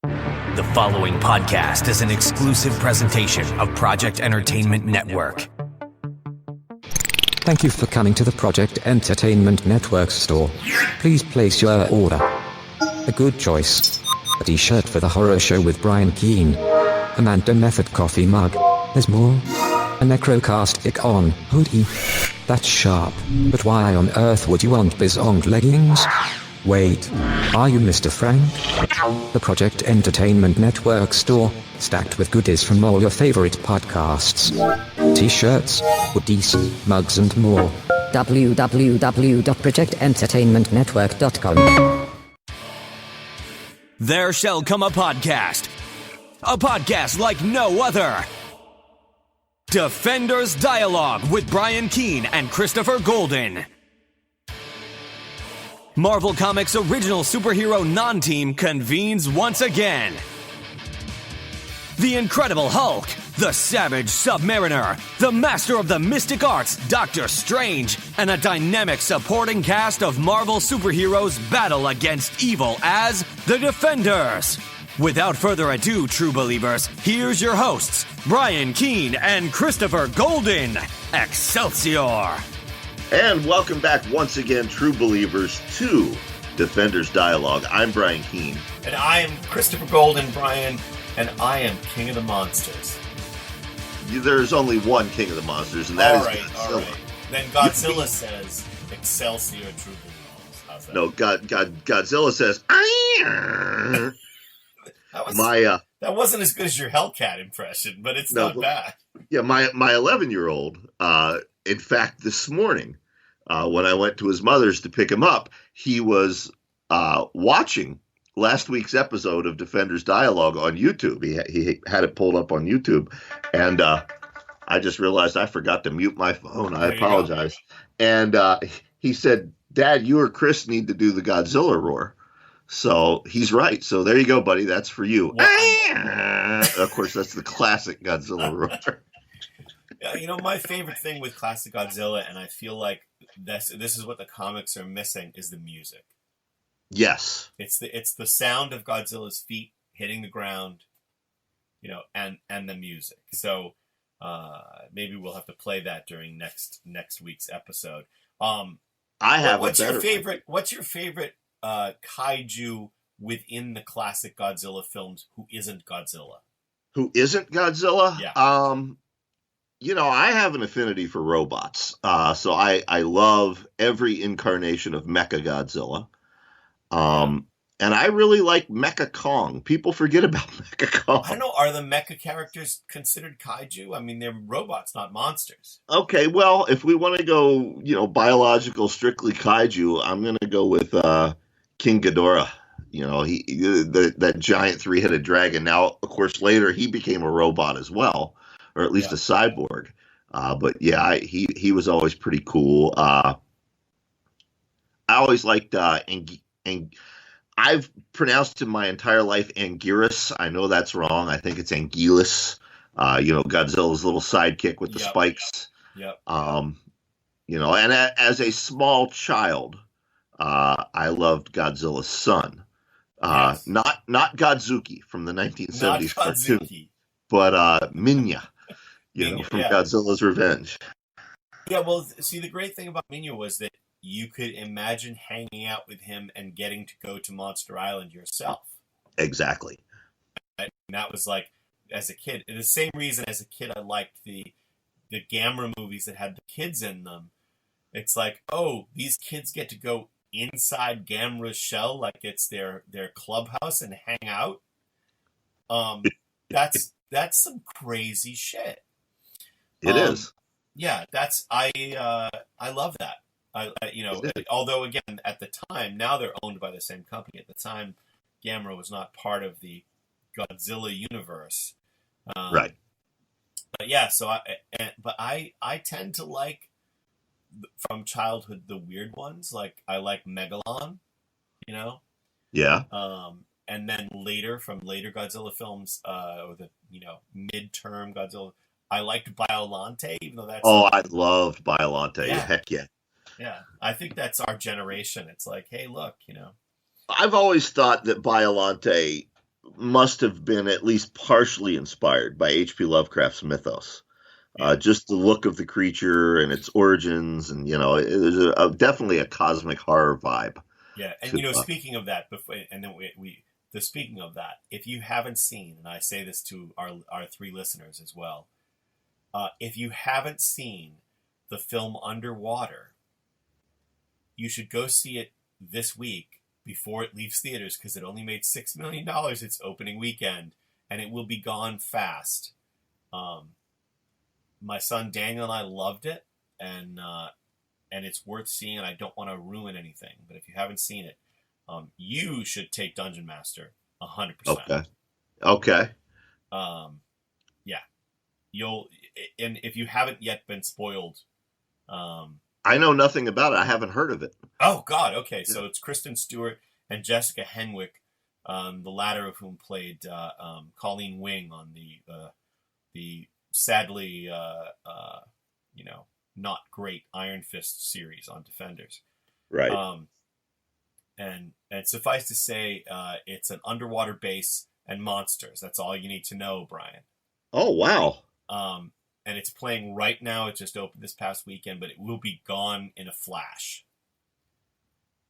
The following podcast is an exclusive presentation of Project Entertainment Network. Thank you for coming to the Project Entertainment Network store. Please place your order. A good choice. A t-shirt for the horror show with Brian Keene. Amanda Method coffee mug. There's more. A Necrocastic on hoodie. That's sharp. But why on earth would you want Bizong leggings? Wait, are you Mr. Frank? The Project Entertainment Network store, stacked with goodies from all your favorite podcasts. T-shirts, hoodies, mugs and more. www.projectentertainmentnetwork.com. There shall come a podcast like no other. Defenders Dialogue with Brian Keene and Christopher Golden. Marvel Comics' original superhero non-team convenes once again. The Incredible Hulk, the Savage Submariner, the Master of the Mystic Arts, Doctor Strange, and a dynamic supporting cast of Marvel superheroes battle against evil as the Defenders. Without further ado, true believers, here's your hosts, Brian Keene and Christopher Golden. Excelsior! And welcome back once again, true believers, to Defenders Dialogue. I'm Brian Keene. And I am Christopher Golden, Brian, and I am King of the Monsters. There's only one King of the Monsters, and that is Godzilla. All right. Then Godzilla says, Excelsior, true believers. How's that? No, Godzilla says, that wasn't as good as your Hellcat impression, but it's not bad. Yeah, my 11-year-old, in fact, this morning, when I went to his mother's to pick him up, he was watching last week's episode of Defenders Dialogue on YouTube. He had it pulled up on YouTube, and I just realized I forgot to mute my phone. I apologize. And he said, "Dad, you or Chris need to do the Godzilla roar." So he's right. So there you go, buddy. That's for you. Of course, that's the classic Godzilla roar. You know, my favorite thing with classic Godzilla, and I feel like this is what the comics are missing, is the music. Yes. It's the sound of Godzilla's feet hitting the ground, you know, and the music. So maybe we'll have to play that during next week's episode. What's your favorite kaiju within the classic Godzilla films who isn't Godzilla? Who isn't Godzilla? Yeah. You know, I have an affinity for robots. So I love every incarnation of Mecha Godzilla. And I really like Mecha Kong. People forget about Mecha Kong. I don't know. Are the mecha characters considered kaiju? I mean, they're robots, not monsters. Okay, well, if we want to go, biological, strictly kaiju, I'm going to go with King Ghidorah. You know, that giant three-headed dragon. Now, of course, later he became a robot as well, or at least a cyborg. But yeah, he was always pretty cool. I always liked I've pronounced him my entire life Anguirus. I know that's wrong. I think it's Anguillus. Godzilla's little sidekick with the spikes. Yep. And as a small child, I loved Godzilla's son. Yes. Not Godzuki from the 1970s cartoon, but Minya, from Godzilla's Revenge. Yeah, well, see, the great thing about Minya was that you could imagine hanging out with him and getting to go to Monster Island yourself. Exactly. And that was like, as a kid, the same reason as a kid I liked the Gamera movies that had the kids in them. It's like, oh, these kids get to go inside Gamera's shell like it's their clubhouse and hang out. That's some crazy shit. It is. Yeah, I love that. Although again, at the time, now they're owned by the same company. At the time, Gamera was not part of the Godzilla universe. Right. But yeah, so I tend to like from childhood the weird ones. Like I like Megalon, Yeah. And then later Godzilla films, or the midterm Godzilla, I liked Biollante, even though that's I loved Biollante. Yeah. Heck yeah. Yeah, I think that's our generation. It's like, hey, look, I've always thought that Biollante must have been at least partially inspired by H.P. Lovecraft's mythos. Yeah. Just the look of the creature and its origins, and there's definitely a cosmic horror vibe. Yeah, and speaking of that, before, and then speaking of that, if you haven't seen, and I say this to our three listeners as well, if you haven't seen the film Underwater, you should go see it this week before it leaves theaters, because it only made $6 million its opening weekend, and it will be gone fast. My son Daniel and I loved it, and it's worth seeing, and I don't want to ruin anything. But if you haven't seen it, you should take Dungeon Master 100%. Okay. Yeah. And if you haven't yet been spoiled, I know nothing about it. I haven't heard of it. Oh God. Okay. So it's Kristen Stewart and Jessica Henwick, the latter of whom played Colleen Wing on the sadly not great Iron Fist series on Defenders. Right. And suffice to say, it's an underwater base and monsters. That's all you need to know, Brian. Oh, wow. And it's playing right now. It just opened this past weekend, but it will be gone in a flash.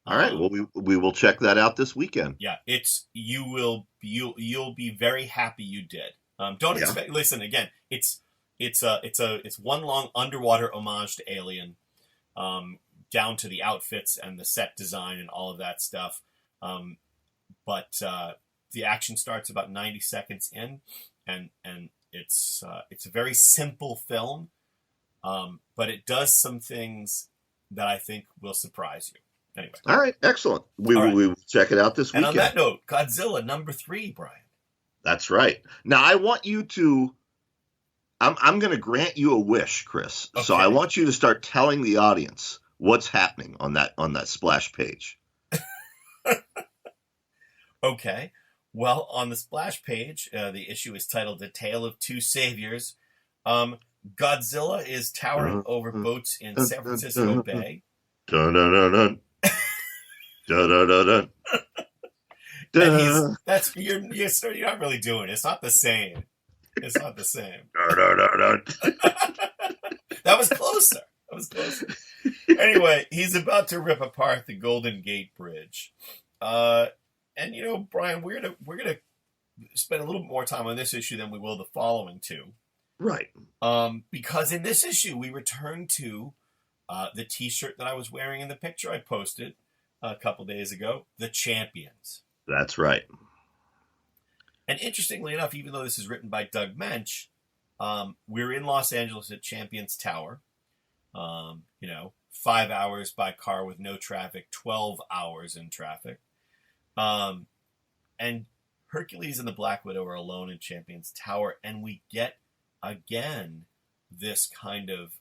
All right. Well, we will check that out this weekend. Yeah, you'll be very happy you did. Don't expect. Listen again. It's one long underwater homage to Alien, down to the outfits and the set design and all of that stuff. But the action starts about 90 seconds in, and it's a very simple film, but it does some things that I think will surprise you. Anyway. All right, excellent. We will check it out this weekend. And on that note, Godzilla #3, Brian. That's right. Now I want you to. I'm going to grant you a wish, Chris. Okay. So I want you to start telling the audience what's happening on that splash page. Okay. Well, on the splash page, the issue is titled "The Tale of Two Saviors." Godzilla is towering over boats in San Francisco Bay. Dun dun dun dun. Dun dun dun dun. You're not really doing it. It's not the same. It's not the same. That was closer. Anyway, he's about to rip apart the Golden Gate Bridge. And Brian, we're gonna spend a little more time on this issue than we will the following two. Right. Because in this issue we return to the T-shirt that I was wearing in the picture I posted a couple days ago, the Champions. That's right. And interestingly enough, even though this is written by Doug Mensch, we're in Los Angeles at Champions Tower. 5 hours by car with no traffic, 12 hours in traffic. And Hercules and the Black Widow are alone in Champions Tower, and we get, again, this kind of,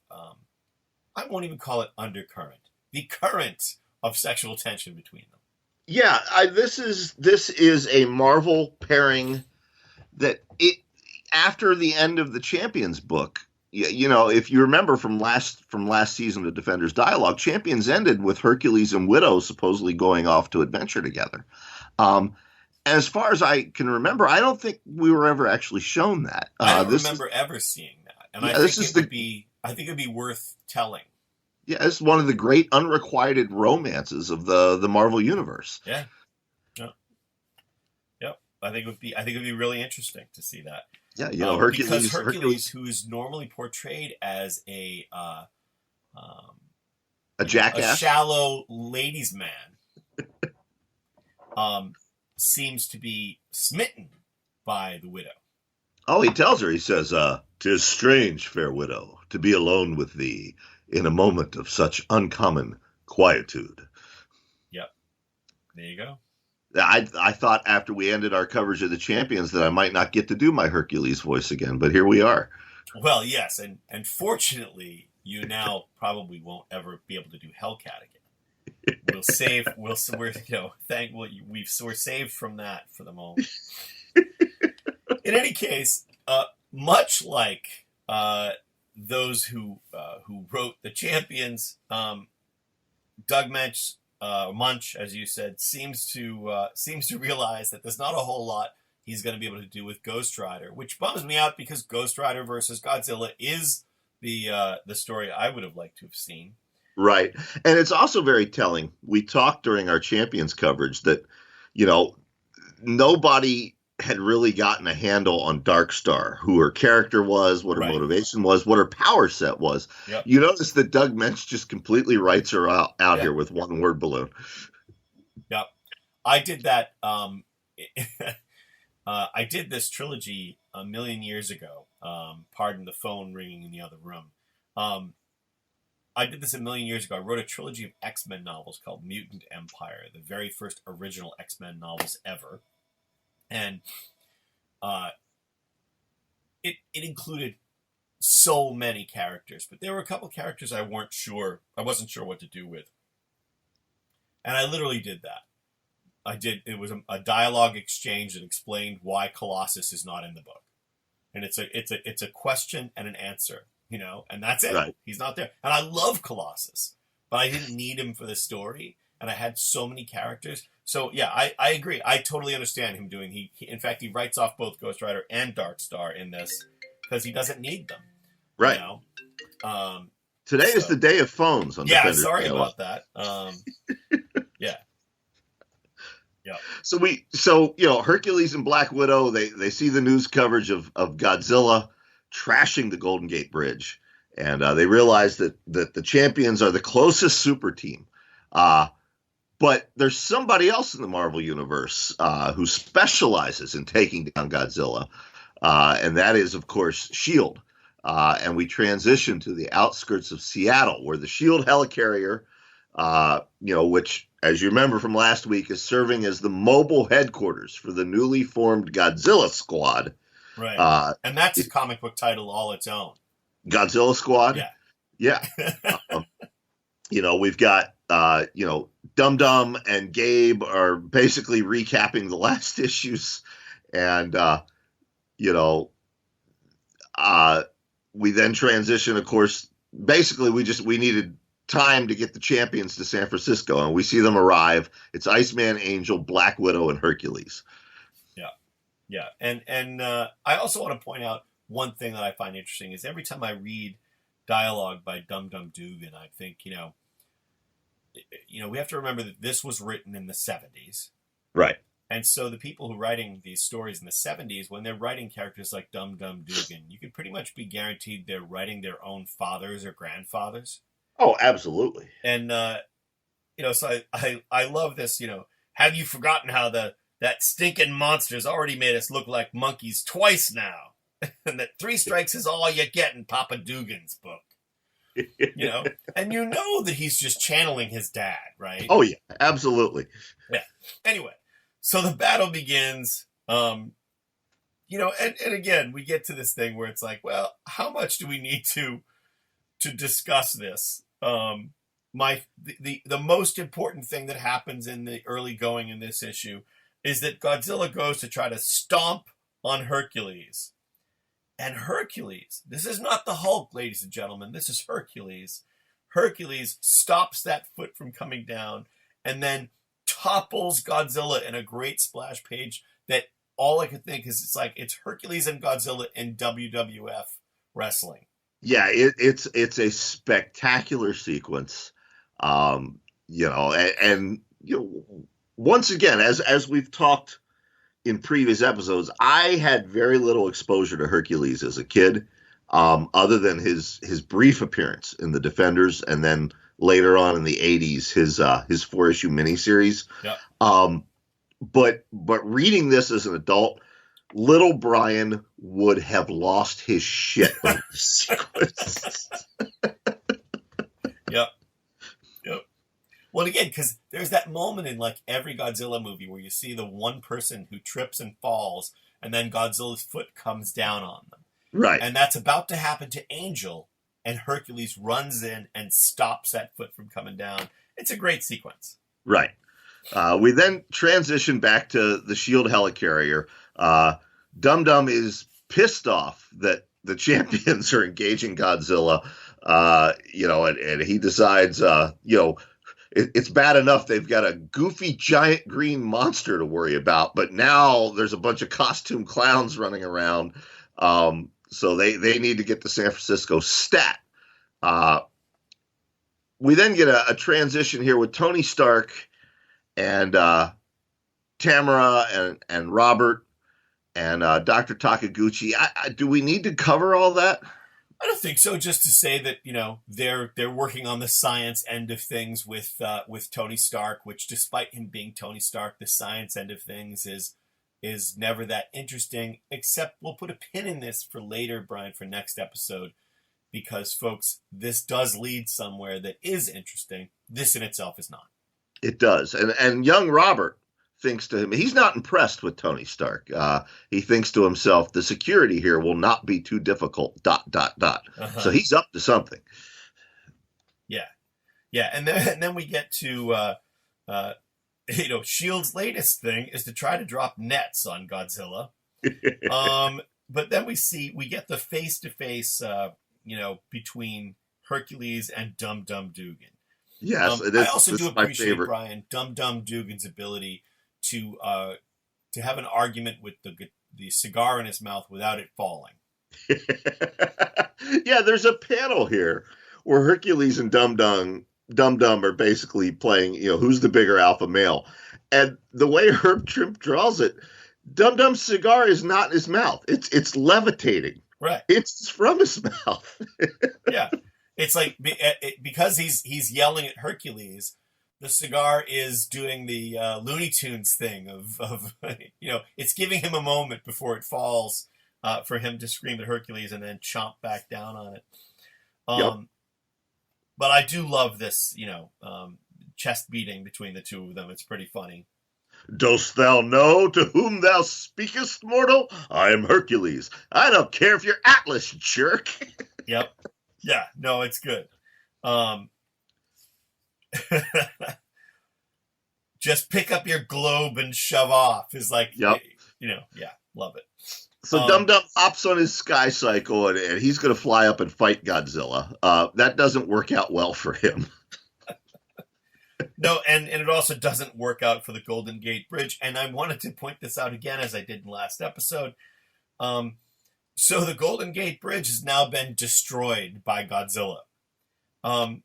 I won't even call it undercurrent, the current of sexual tension between them. Yeah, this is a Marvel pairing that after the end of the Champions book, if you remember from last season of Defenders Dialogue, Champions ended with Hercules and Widow supposedly going off to adventure together. And as far as I can remember, I don't think we were ever actually shown that. I don't remember ever seeing that, and I think it'd be worth telling. Yeah, it's one of the great unrequited romances of the Marvel universe. Yeah. Yep. I think it'd be really interesting to see that. Yeah, Hercules, who is normally portrayed as a jackass, a shallow ladies' man, seems to be smitten by the widow. Oh, he tells her. He says, "'Tis strange, fair widow, to be alone with thee in a moment of such uncommon quietude." Yep. There you go. I thought after we ended our coverage of the Champions that I might not get to do my Hercules voice again, but here we are. Well, yes, and fortunately, you now probably won't ever be able to do Hellcat again. We're saved from that for the moment. In any case, much like those who wrote the Champions, Doug Munch, as you said, seems to realize that there's not a whole lot he's going to be able to do with Ghost Rider, which bums me out because Ghost Rider versus Godzilla is the story I would have liked to have seen. Right. And it's also very telling. We talked during our Champions coverage that, nobody had really gotten a handle on Darkstar, who her character was, what her motivation was, what her power set was. Yep. You notice that Doug Mensch just completely writes her out here with one word balloon. Yep. I did that. I did this trilogy a million years ago. Pardon the phone ringing in the other room. I did this a million years ago. I wrote a trilogy of X-Men novels called Mutant Empire, the very first original X-Men novels ever. And it included so many characters, but there were a couple characters I wasn't sure what to do with. And I literally did that. It was a dialogue exchange that explained why Colossus is not in the book. And it's a question and an answer, and that's it. Right. He's not there. And I love Colossus, but I didn't need him for the story. And I had so many characters. So yeah, I agree. I totally understand him doing. He in fact, he writes off both Ghost Rider and Darkstar in this because he doesn't need them. Right. Today is the day of phones on Defender. Sorry about that. Yeah. Yeah. So Hercules and Black Widow, they see the news coverage of Godzilla trashing the Golden Gate Bridge, and they realize that the champions are the closest super team. But there's somebody else in the Marvel Universe who specializes in taking down Godzilla, and that is, of course, S.H.I.E.L.D. And we transition to the outskirts of Seattle, where the S.H.I.E.L.D. helicarrier, which, as you remember from last week, is serving as the mobile headquarters for the newly formed Godzilla Squad. Right. And that's a comic book title all its own. Godzilla Squad? Yeah. We've got, Dum Dum and Gabe are basically recapping the last issues. And, we then transition, of course, basically we needed time to get the champions to San Francisco, and we see them arrive. It's Iceman, Angel, Black Widow, and Hercules. Yeah. And I also want to point out one thing that I find interesting is every time I read dialogue by Dum Dum Dugan, I think, we have to remember that this was written in the 70s. Right. And so the people who are writing these stories in the 70s, when they're writing characters like Dum Dum Dugan, you can pretty much be guaranteed they're writing their own fathers or grandfathers. Oh, absolutely. And, so I love this, have you forgotten how that stinking monster's already made us look like monkeys twice now? And that 3 strikes is all you get in Papa Dugan's book. And that he's just channeling his dad, right? Oh, yeah, absolutely. Yeah. Anyway, so the battle begins, and again, we get to this thing where it's like, well, how much do we need to discuss this? The most important thing that happens in the early going in this issue is that Godzilla goes to try to stomp on Hercules. And Hercules, this is not the Hulk, ladies and gentlemen, this is Hercules. Hercules stops that foot from coming down and then topples Godzilla in a great splash page that all I could think is it's Hercules and Godzilla in WWF wrestling. Yeah, it's a spectacular sequence. Once again, as we've talked in previous episodes, I had very little exposure to Hercules as a kid, other than his brief appearance in the Defenders, and then later on in the 80s, his 4-issue miniseries. Yeah. But reading this as an adult, little Brian would have lost his shit on this sequence. Yep. Well, again, because there's that moment in every Godzilla movie where you see the one person who trips and falls, and then Godzilla's foot comes down on them. Right. And that's about to happen to Angel, and Hercules runs in and stops that foot from coming down. It's a great sequence. Right. We then transition back to the S.H.I.E.L.D. helicarrier. Dum Dum is pissed off that the champions are engaging Godzilla, and he decides, it's bad enough they've got a goofy giant green monster to worry about, but now there's a bunch of costume clowns running around. So they need to get the San Francisco stat. We then get a transition here with Tony Stark and Tamara and Robert and Dr. Takaguchi. Do we need to cover all that? I don't think so. Just to say that, you know, they're working on the science end of things with Tony Stark, which, despite him being Tony Stark, the science end of things is never that interesting. Except we'll put a pin in this for later, Brian, for next episode, because, folks, this does lead somewhere that is interesting. This in itself is not. It does, and young Robert thinks to him, he's not impressed with Tony Stark. He thinks to himself, the security here will not be too difficult, ... So he's up to something. Yeah. And then we get to, S.H.I.E.L.D's latest thing is to try to drop nets on Godzilla. But then we get the face-to-face, between Hercules and Dum Dum Dugan. Yes, I also do appreciate, Brian, Dum Dum Dugan's ability to have an argument with the cigar in his mouth without it falling. Yeah, there's a panel here where Hercules and Dum Dum are basically playing, who's the bigger alpha male. And the way Herb Trimp draws it, Dum Dum's cigar is not in his mouth. It's levitating. Right. It's from his mouth. Yeah. It's like, because he's yelling at Hercules, the cigar is doing the Looney Tunes thing of it's giving him a moment before it falls for him to scream at Hercules and then chomp back down on it. Yep. But I do love this, chest beating between the two of them. It's pretty funny. Dost thou know to whom thou speakest, mortal? I am Hercules. I don't care if you're Atlas, jerk. Yep. Yeah, no, it's good. Just pick up your globe and shove off is like, yep. Love it. So Dum Dum hops on his sky cycle and he's going to fly up and fight Godzilla. That doesn't work out well for him. No, and it also doesn't work out for the Golden Gate Bridge. And I wanted to point this out again, as I did in last episode. So the Golden Gate Bridge has now been destroyed by Godzilla. And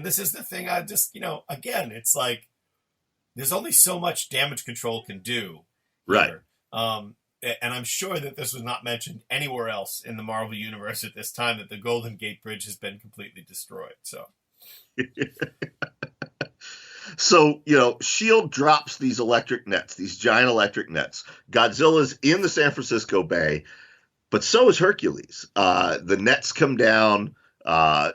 this is the thing I just, again, it's like, there's only so much damage control can do. Right. And I'm sure that this was not mentioned anywhere else in the Marvel Universe at this time, that the Golden Gate Bridge has been completely destroyed. So... So, S.H.I.E.L.D. drops these electric nets, these giant electric nets. Godzilla's in the San Francisco Bay, but so is Hercules. The nets come down, Godzilla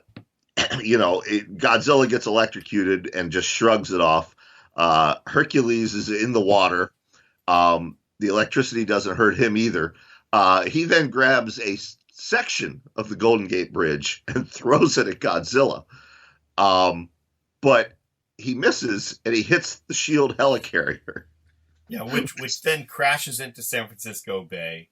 gets electrocuted and just shrugs it off. Hercules is in the water. The electricity doesn't hurt him either. He then grabs a section of the Golden Gate Bridge and throws it at Godzilla. But he misses and he hits the S.H.I.E.L.D. helicarrier. Yeah, which then crashes into San Francisco Bay.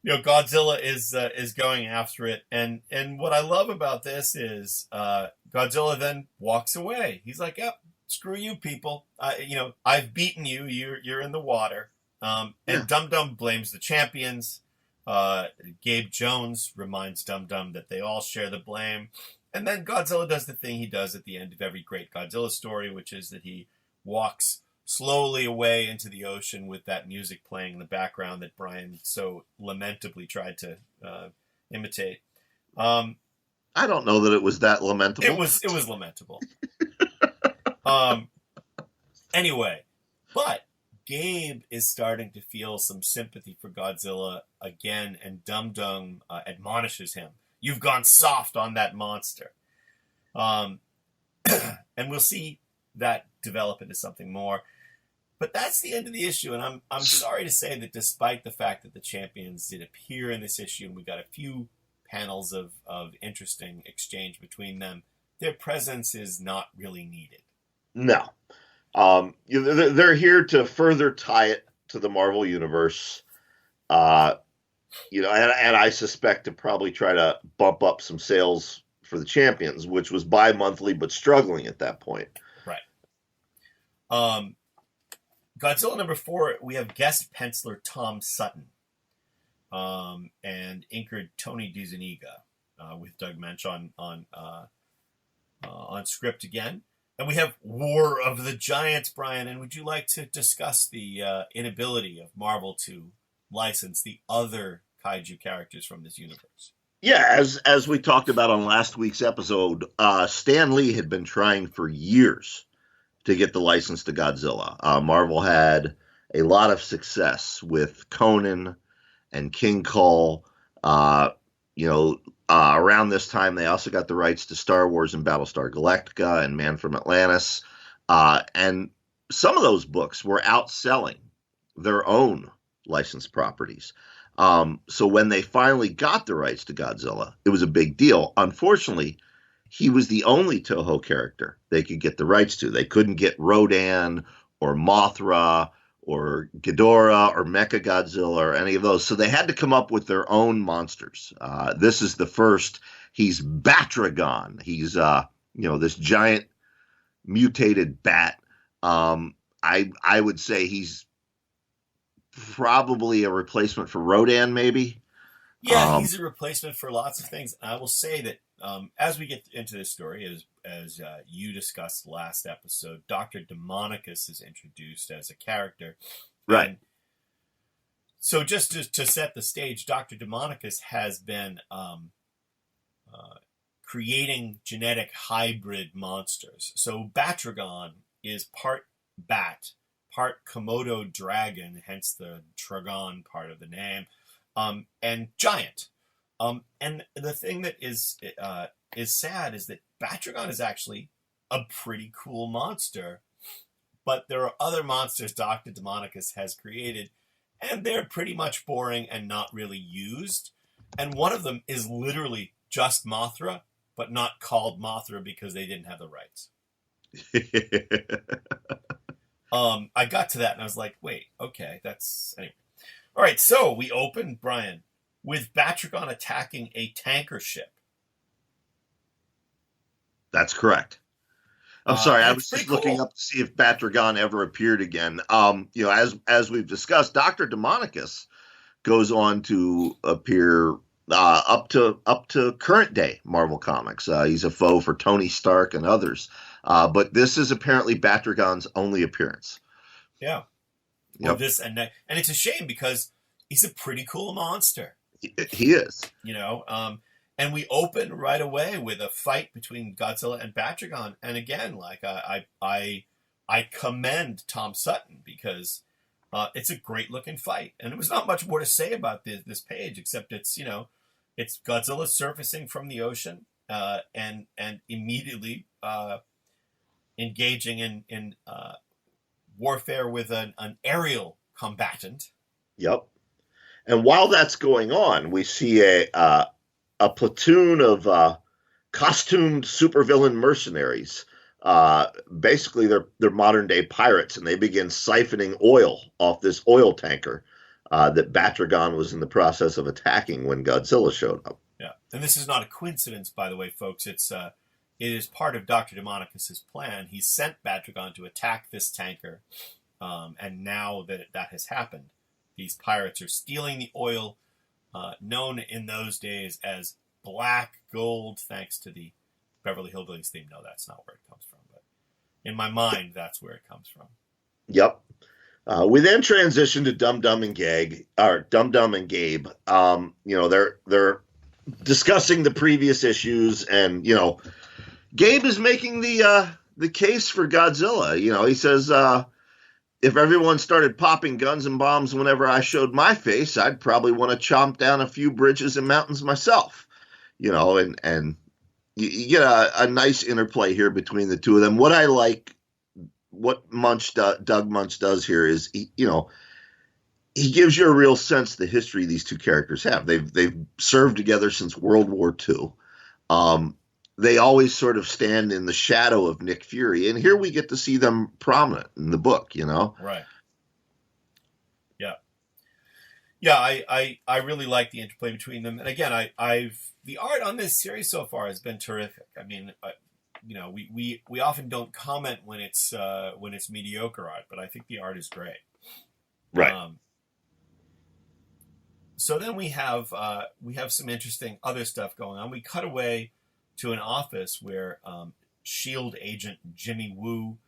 Godzilla is going after it, and what I love about this is Godzilla then walks away. He's like, "Yep, screw you, people. I've beaten you. You're in the water." And Dum Dum blames the champions. Gabe Jones reminds Dum Dum that they all share the blame. And then Godzilla does the thing he does at the end of every great Godzilla story, which is that he walks slowly away into the ocean with that music playing in the background that Brian so lamentably tried to imitate. I don't know that it was that lamentable. It was lamentable. Anyway, but Gabe is starting to feel some sympathy for Godzilla again, and Dum Dum admonishes him. You've gone soft on that monster. And we'll see that develop into something more. But that's the end of the issue. And I'm sorry to say that despite the fact that the champions did appear in this issue and we got a few panels of interesting exchange between them, their presence is not really needed. No. They're here to further tie it to the Marvel Universe. And I suspect to probably try to bump up some sales for the champions, which was bi-monthly but struggling at that point. Right. Godzilla number 4, we have guest penciler Tom Sutton, and inker Tony DeZuniga, with Doug Mensch on script again. And we have War of the Giants, Brian. And would you like to discuss the inability of Marvel to license the other kaiju characters from this universe? Yeah, as we talked about on last week's episode, Stan Lee had been trying for years to get the license to Godzilla. Marvel had a lot of success with Conan and King Kong. Around this time, they also got the rights to Star Wars and Battlestar Galactica and Man from Atlantis. And some of those books were outselling their own licensed properties. So when they finally got the rights to Godzilla, it was a big deal. Unfortunately, he was the only Toho character they could get the rights to. They couldn't get Rodan or Mothra or Ghidorah or Mechagodzilla or any of those. So they had to come up with their own monsters. This is the first. He's Batragon. He's, this giant mutated bat. I would say he's probably a replacement for Rodan, maybe. Yeah, he's a replacement for lots of things. I will say that as we get into this story, as you discussed last episode, Doctor Demonicus is introduced as a character. Right. And so just to set the stage, Doctor Demonicus has been creating genetic hybrid monsters. So Batragon is part bat, part Komodo dragon, hence the Dragon part of the name, and giant. And the thing that is sad is that Batragon is actually a pretty cool monster, but there are other monsters Dr. Demonicus has created, and they're pretty much boring and not really used. And one of them is literally just Mothra, but not called Mothra because they didn't have the rights. I got to that and I was like, wait, okay, anyway. All right, so we open, Brian, with Batragon attacking a tanker ship. That's correct. I'm sorry, I was just looking cool. up to see if Batragon ever appeared again. As we've discussed, Doctor Demonicus goes on to appear up to current day Marvel Comics. He's a foe for Tony Stark and others. But this is apparently Batragon's only appearance. Yeah. Yep. Or this and that. And it's a shame because he's a pretty cool monster. He is. And we open right away with a fight between Godzilla and Batragon. And again, like I commend Tom Sutton because it's a great looking fight. And there was not much more to say about this page except it's Godzilla surfacing from the ocean and immediately engaging in warfare with an aerial combatant. Yep. And while that's going on, we see a platoon of costumed supervillain mercenaries. Basically, they're modern day pirates, and they begin siphoning oil off this oil tanker that Batragon was in the process of attacking when Godzilla showed up. Yeah, and this is not a coincidence, by the way, folks. It is part of Dr. Demonicus' plan. He sent Batragon to attack this tanker, and now that has happened, these pirates are stealing the oil, known in those days as black gold, thanks to the Beverly Hillbillies theme. No, that's not where it comes from, but in my mind, that's where it comes from. Yep. We then transition to Dum Dum and Gabe. They're discussing the previous issues, and Gabe is making the case for Godzilla. He says, if everyone started popping guns and bombs whenever I showed my face, I'd probably want to chomp down a few bridges and mountains myself. And you get a nice interplay here between the two of them. What I like, what Doug Munch does here is, he gives you a real sense of the history these two characters have. They've served together since World War II. They always sort of stand in the shadow of Nick Fury, and here we get to see them prominent in the book. Right. Yeah. Yeah, I really like the interplay between them, and again, I've the art on this series so far has been terrific. I mean, we often don't comment when it's mediocre art, but I think the art is great. Right. So then we have some interesting other stuff going on. We cut away to an office where S.H.I.E.L.D. agent Jimmy Woo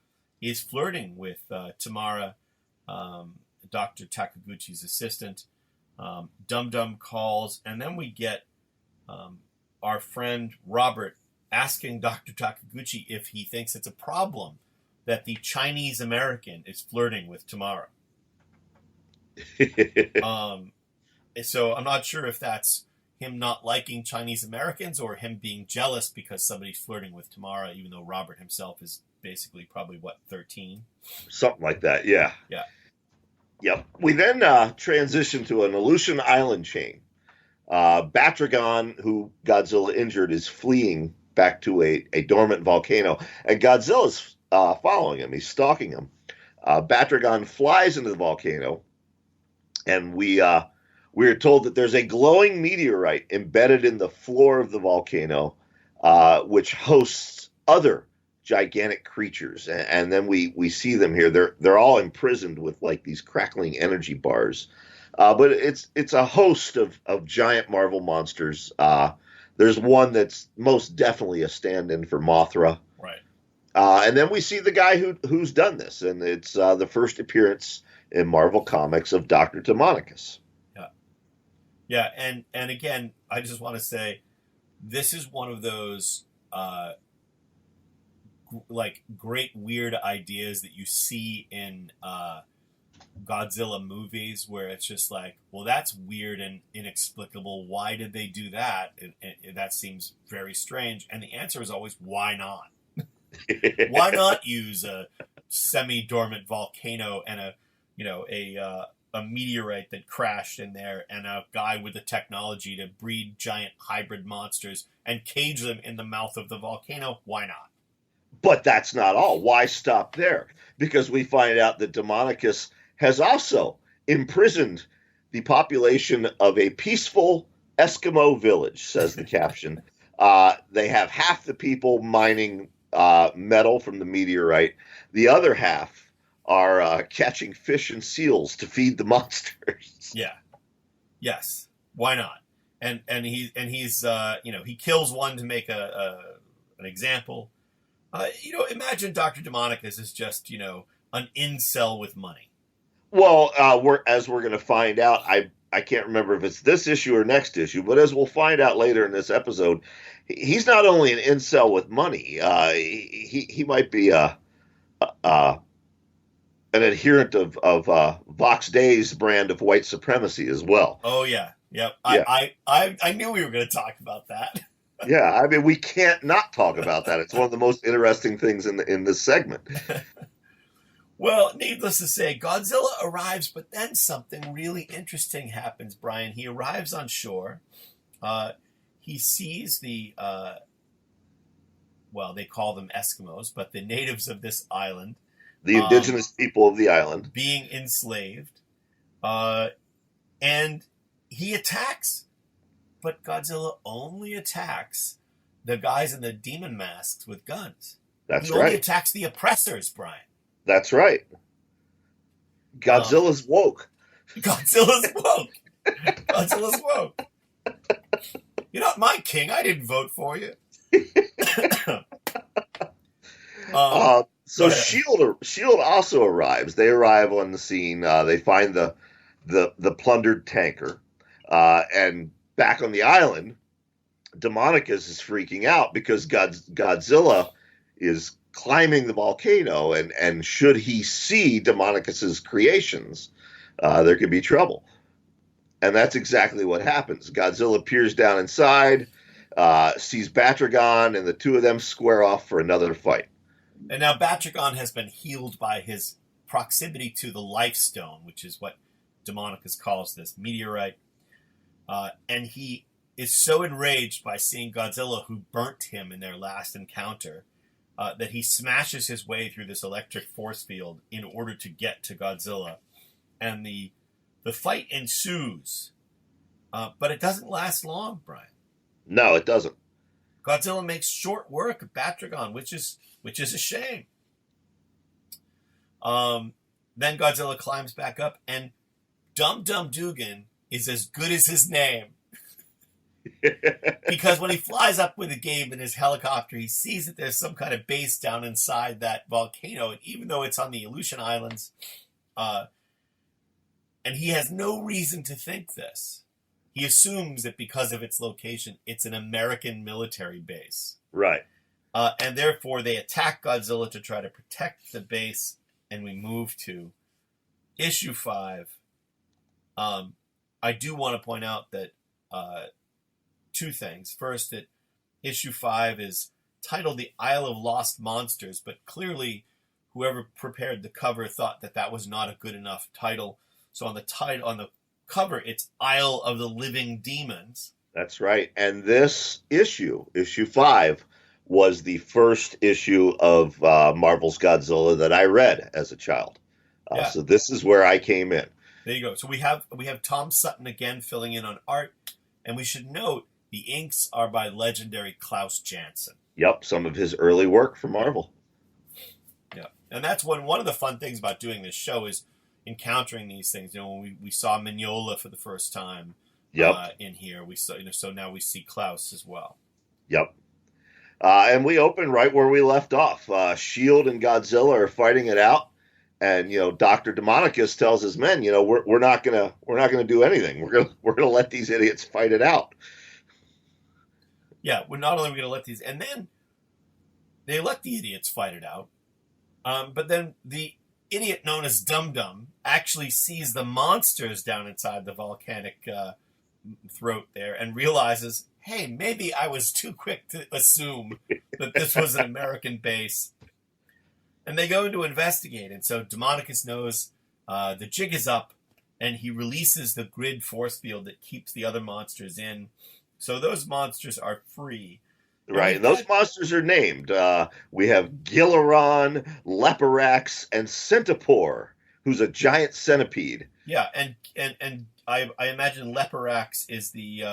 is flirting with Tamara, Dr. Takaguchi's assistant. Dum Dum calls, and then we get our friend Robert asking Dr. Takaguchi if he thinks it's a problem that the Chinese American is flirting with Tamara. So I'm not sure if that's him not liking Chinese Americans or him being jealous because somebody's flirting with Tamara, even though Robert himself is basically probably, 13? Something like that, yeah. Yeah. Yep. We then transition to an Aleutian Island chain. Batragon, who Godzilla injured, is fleeing back to a dormant volcano, and Godzilla's following him. He's stalking him. Batragon flies into the volcano, and we are told that there's a glowing meteorite embedded in the floor of the volcano, which hosts other gigantic creatures, and then we see them here. They're all imprisoned with like these crackling energy bars, but it's a host of giant Marvel monsters. There's one that's most definitely a stand-in for Mothra, right? And then we see the guy who's done this, and it's the first appearance in Marvel Comics of Doctor Demonicus. Yeah, and again, I just want to say, this is one of those like great weird ideas that you see in Godzilla movies, where it's just like, well, that's weird and inexplicable. Why did they do that? That seems very strange. And the answer is always, why not? Why not use a semi-dormant volcano and a meteorite that crashed in there and a guy with the technology to breed giant hybrid monsters and cage them in the mouth of the volcano? Why not? But that's not all. Why stop there? Because we find out that Demonicus has also imprisoned the population of a peaceful Eskimo village, says the caption. They have half the people mining metal from the meteorite. The other half are catching fish and seals to feed the monsters. Yeah. Yes. Why not? And he's he kills one to make an example. Imagine Doctor Demonicus is just an incel with money. Well, we're going to find out. I can't remember if it's this issue or next issue, but as we'll find out later in this episode, he's not only an incel with money. He might be an adherent of Vox Day's brand of white supremacy as well. Oh yeah, yep. Yeah. I knew we were going to talk about that. Yeah, I mean, we can't not talk about that. It's one of the most interesting things in this segment. Well, needless to say, Godzilla arrives, but then something really interesting happens, Brian. He arrives on shore. He sees the, they call them Eskimos, but the natives of this island. The indigenous people of the island. Being enslaved. And he attacks. But Godzilla only attacks the guys in the demon masks with guns. That's he right. He only attacks the oppressors, Brian. That's right. Godzilla's woke. Godzilla's woke. Godzilla's woke. You're not my king. I didn't vote for you. So S.H.I.E.L.D. also arrives. They arrive on the scene. They find the plundered tanker. And back on the island, Demonicus is freaking out because Godzilla is climbing the volcano, and should he see Demonicus's creations, there could be trouble. And that's exactly what happens. Godzilla peers down inside, sees Batragon, and the two of them square off for another fight. And now Batragon has been healed by his proximity to the Life Stone, which is what Demonicus calls this meteorite. And he is so enraged by seeing Godzilla, who burnt him in their last encounter, that he smashes his way through this electric force field in order to get to Godzilla. And the The fight ensues, but it doesn't last long, Brian. No, it doesn't. Godzilla makes short work of Batragon, which is a shame. Then Godzilla climbs back up, and Dum Dum Dugan is as good as his name. Because when he flies up with Gabe in his helicopter, he sees that there's some kind of base down inside that volcano, and even though it's on the Aleutian Islands, and he has no reason to think this, he assumes that because of its location, it's an American military base. Right. And therefore, they attack Godzilla to try to protect the base, and we move to issue 5. I do want to point out that two things. First, that issue 5 is titled The Isle of Lost Monsters, but clearly whoever prepared the cover thought that that was not a good enough title. So on the cover, it's Isle of the Living Demons. That's right. And this issue 5, was the first issue of Marvel's Godzilla that I read as a child. Yeah. So this is where I came in. There you go. So we have Tom Sutton again filling in on art, and we should note the inks are by legendary Klaus Janson. Yep, some of his early work for Marvel. Yeah, and that's one of the fun things about doing this show is encountering these things. You know, when we saw Mignola for the first time. Yep. In here, we saw so now we see Klaus as well. Yep. And we open right where we left off. S.H.I.E.L.D. and Godzilla are fighting it out, and Doctor Demonicus tells his men, we're not gonna do anything. We're gonna let these idiots fight it out. Yeah, we're not only going to let these, and then they let the idiots fight it out, but then the idiot known as Dum Dum actually sees the monsters down inside the volcanic throat there and realizes, hey, maybe I was too quick to assume that this was an American base. And they go to investigate. And so Demonicus knows the jig is up, and he releases the grid force field that keeps the other monsters in. So those monsters are free. Right, and those monsters are named. We have Gilaron, Leporax, and Centipore, who's a giant centipede. Yeah, and I imagine Leporax is the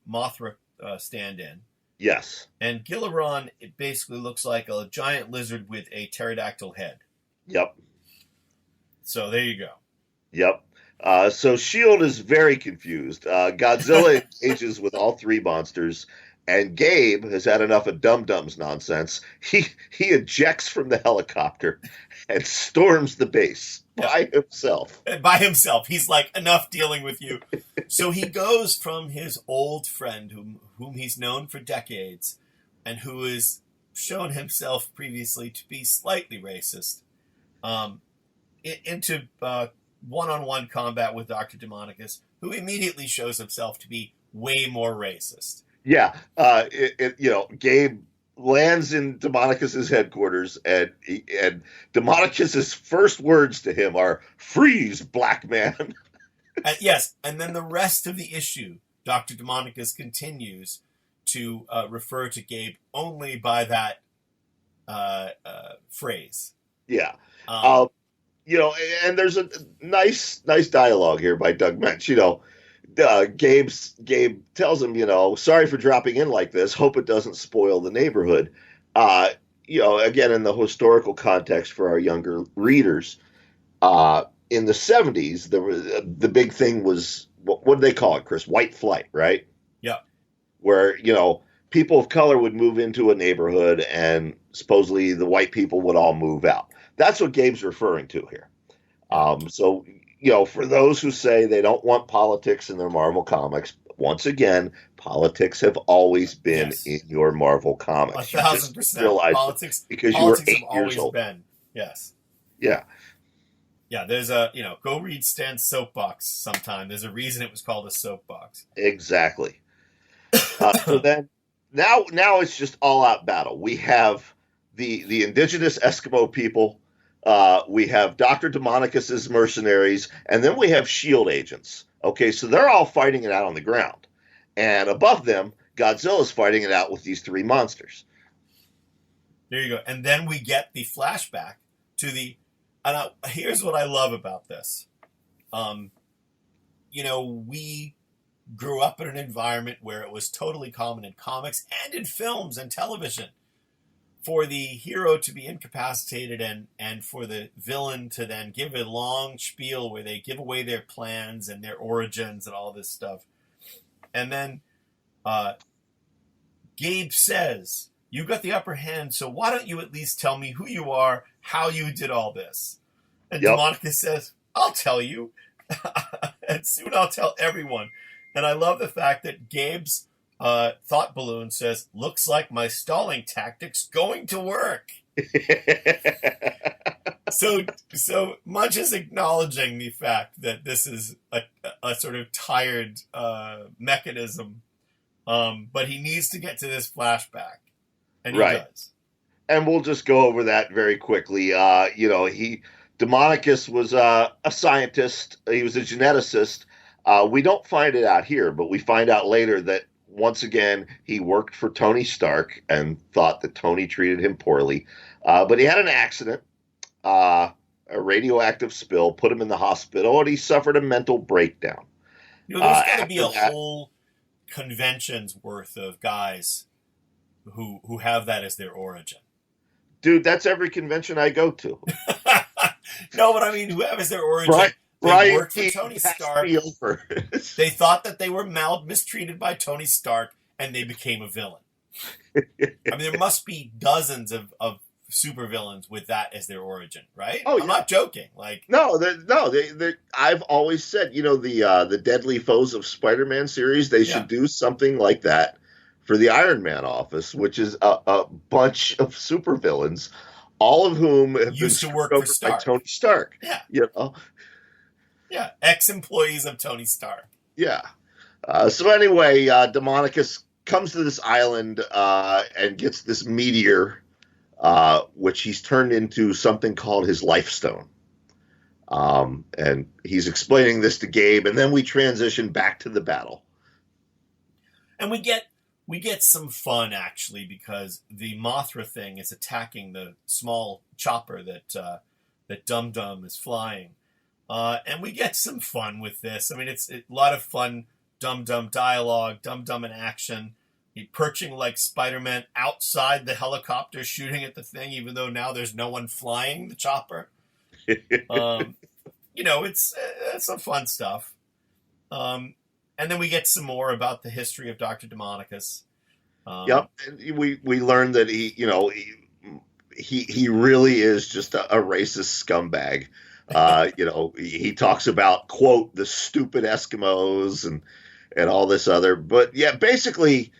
Mothra stand-in. Yes. And Gilaron, it basically looks like a giant lizard with a pterodactyl head. Yep. So there you go. Yep. So S.H.I.E.L.D. is very confused. Godzilla engages with all three monsters, and Gabe has had enough of Dum Dum's nonsense. He ejects from the helicopter and storms the base by himself. By himself. He's like, enough dealing with you. So he goes from his old friend, whom he's known for decades, and who has shown himself previously to be slightly racist, into one-on-one combat with Doctor Demonicus, who immediately shows himself to be way more racist. Yeah, Gabe lands in Demonicus's headquarters, and Demonicus's first words to him are, "Freeze, black man." Yes, and then the rest of the issue, Doctor Demonicus continues to refer to Gabe only by that phrase. Yeah. And there's a nice dialogue here by Doug Mensch. Gabe tells him, sorry for dropping in like this. Hope it doesn't spoil the neighborhood. Again, in the historical context for our younger readers, in the 70s, the big thing was, what did they call it, Chris? White flight, right? Yeah. Where, people of color would move into a neighborhood and supposedly the white people would all move out. That's what Gabe's referring to here. For those who say they don't want politics in their Marvel comics, once again, politics have always been in your Marvel comics. 1,000%. Politics, because you were 8 years old. Been. Yes. Yeah. Yeah, there's go read Stan's soapbox sometime. There's a reason it was called a soapbox. Exactly. So then, now it's just all-out battle. We have the indigenous Eskimo people. We have Dr. Demonicus's mercenaries, and then we have S.H.I.E.L.D. agents. Okay, so they're all fighting it out on the ground. And above them, Godzilla's fighting it out with these three monsters. There you go. And then we get the flashback to here's what I love about this. we grew up in an environment where it was totally common in comics and in films and television for the hero to be incapacitated and for the villain to then give a long spiel where they give away their plans and their origins and all this stuff. And then Gabe says, "You got the upper hand, so why don't you at least tell me who you are, how you did all this?" And Demonicus says, "I'll tell you. And soon I'll tell everyone." And I love the fact that Gabe's thought balloon says, "Looks like my stalling tactic's going to work." So Munch is acknowledging the fact that this is a sort of tired mechanism, but he needs to get to this flashback, and he does. And we'll just go over that very quickly. Demonicus was a scientist. He was a geneticist. We don't find it out here, but we find out later that once again he worked for Tony Stark and thought that Tony treated him poorly. But he had an accident, a radioactive spill, put him in the hospital, and he suffered a mental breakdown. There's got to be a whole convention's worth of guys who have that as their origin. Dude, that's every convention I go to. No, but I mean, who have as their origin? They worked for Tony Stark. They thought that they were mistreated by Tony Stark, and they became a villain. I mean, there must be dozens of supervillains with that as their origin, right? Oh, I'm not joking. Like, I've always said, the Deadly Foes of Spider-Man series, they should do something like that for the Iron Man office, which is a bunch of supervillains, all of whom have used been to work for Stark. By Tony Stark. Yeah. Yeah, ex-employees of Tony Stark. Yeah. So anyway, Demonicus comes to this island and gets this meteor, which he's turned into something called his Life Stone. And he's explaining this to Gabe, and then we transition back to the battle. And we get some fun, actually, because the Mothra thing is attacking the small chopper that Dum Dum is flying. And we get some fun with this. I mean, it's a lot of fun Dum Dum dialogue, Dum Dum in action. He perching like Spider-Man outside the helicopter shooting at the thing, even though now there's no one flying the chopper. It's some fun stuff. And then we get some more about the history of Doctor Demonicus. Yep. And we learned that he really is just a racist scumbag. He talks about, quote, the stupid Eskimos and all this other. But yeah, basically,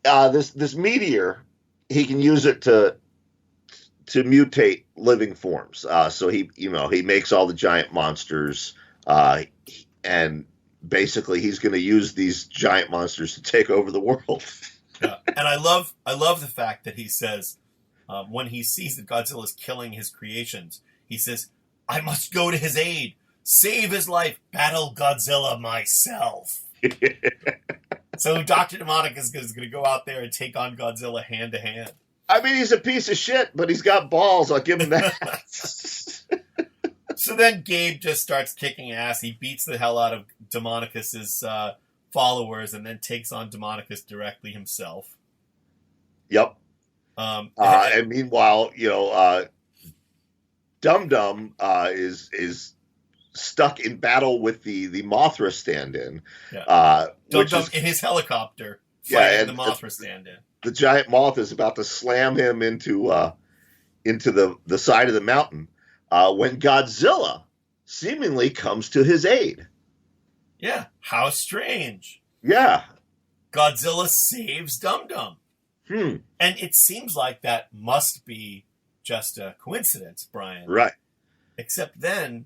this meteor, he can use it to mutate living forms. So he makes all the giant monsters, and basically he's going to use these giant monsters to take over the world. Yeah. And I love the fact that he says, when he sees that Godzilla's killing his creations, he says, "I must go to his aid, save his life, battle Godzilla myself." So Dr. Demonicus is going to go out there and take on Godzilla hand to hand. I mean, he's a piece of shit, but he's got balls. I'll give him that. So then Gabe just starts kicking ass. He beats the hell out of Demonicus's followers and then takes on Demonicus directly himself. Yep. And meanwhile, Dum Dum is stuck in battle with the Mothra stand-in. Yeah. Dum Dum in his helicopter fighting the Mothra stand-in. The giant moth is about to slam him into the side of the mountain when Godzilla seemingly comes to his aid. Yeah, how strange. Yeah. Godzilla saves Dum Dum. And it seems like that must be just a coincidence, Brian. Right. Except then,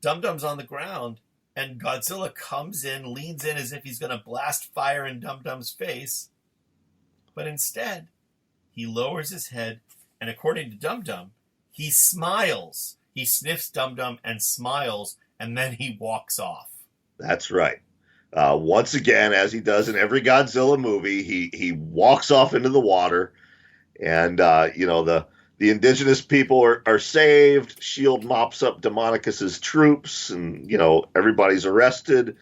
Dum Dum's on the ground, and Godzilla comes in, leans in as if he's going to blast fire in Dum Dum's face. But instead, he lowers his head, and according to Dum Dum, he smiles. He sniffs Dum Dum and smiles, and then he walks off. That's right. Once again, as he does in every Godzilla movie, he walks off into the water, and the the indigenous people are saved. S.H.I.E.L.D. mops up Demonicus's troops, and everybody's arrested,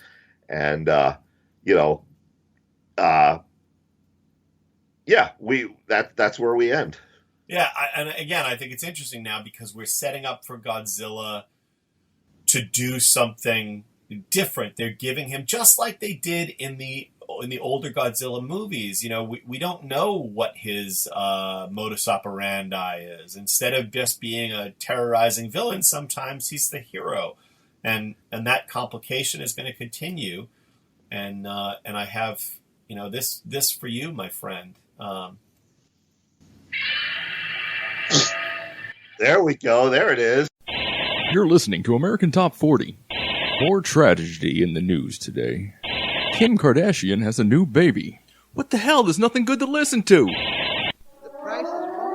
and that's where we end. Yeah, and again, I think it's interesting now because we're setting up for Godzilla to do something different. They're giving him, just like they did in the older Godzilla movies, we don't know what his modus operandi is. Instead of just being a terrorizing villain, sometimes he's the hero, and that complication is going to continue. And I have this for you, my friend. There we go. There it is. You're listening to American Top 40. More tragedy in the news today. Kim Kardashian has a new baby. What the hell? There's nothing good to listen to.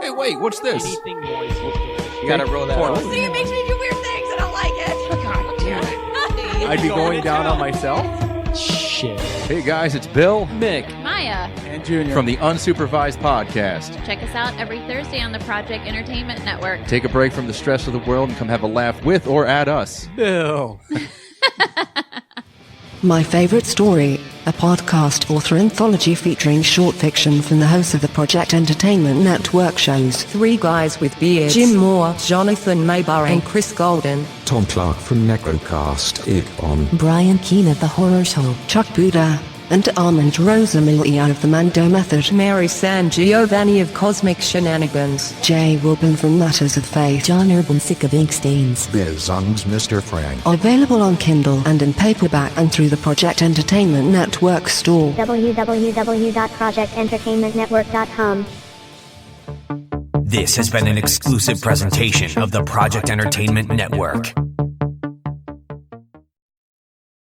Hey, wait, what's this? You gotta roll that out. See, it makes me do weird things. I don't like it. God damn it. I'd be going down on myself? Shit. Hey guys, it's Bill, Mick, Maya. and Junior. from the Unsupervised Podcast. Check us out every Thursday on the Project Entertainment Network. Take a break from the stress of the world and come have a laugh with or at us. Bill. My Favorite Story, a podcast author anthology featuring short fiction from the hosts of the Project Entertainment Network shows. Three guys with beards: Jim Moore, Jonathan Maybar, and Chris Golden. Tom Clark from Necrocast on Brian Keene of The Horror Show. Chuck Buda and Armand Rosamilia of the Mando Method. Mary San Giovanni of Cosmic Shenanigans. Jay Wilburn from Matters of Faith. John Urbancic of Ink Stains. Biz Zung's Mr. Frank. Available on Kindle and in paperback and through the Project Entertainment Network store. www.projectentertainmentnetwork.com. This has been an exclusive presentation of the Project Entertainment Network.